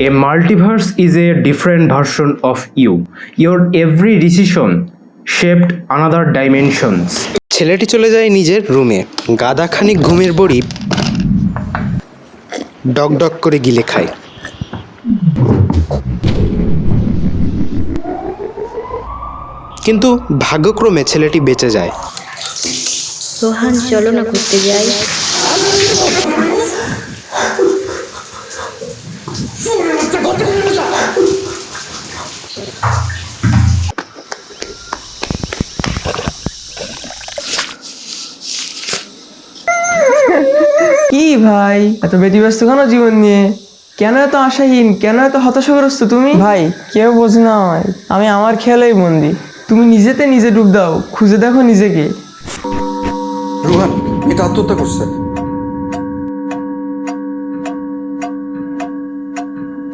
A multiverse is a different version of you. Your every decision shaped another dimensions. ছেলেটি চলে যায় নিজের রুমে। গাদাখানিক ঘুমের বড়ি ডক ডক করে গিলে খায়। কিন্তু ভাগ্যক্রমে ছেলেটি বেঁচে যায়। রোহান, চলো না ঘুরতে যাই। কি ভাই, এত ব্যতিব্যস্ত কেন জীবন নিয়ে? কেন এত আশাহীন, কেন এত হতাশাগ্রস্ত তুমি? ভাই, কেউ বোঝে না আমায়, আমি আমার খেয়ালেই বন্দি। তুমি নিজেতে নিজে ডুব দাও, খুঁজে দেখো নিজেকে। রোহান এটা আত্মহত্যা করছে।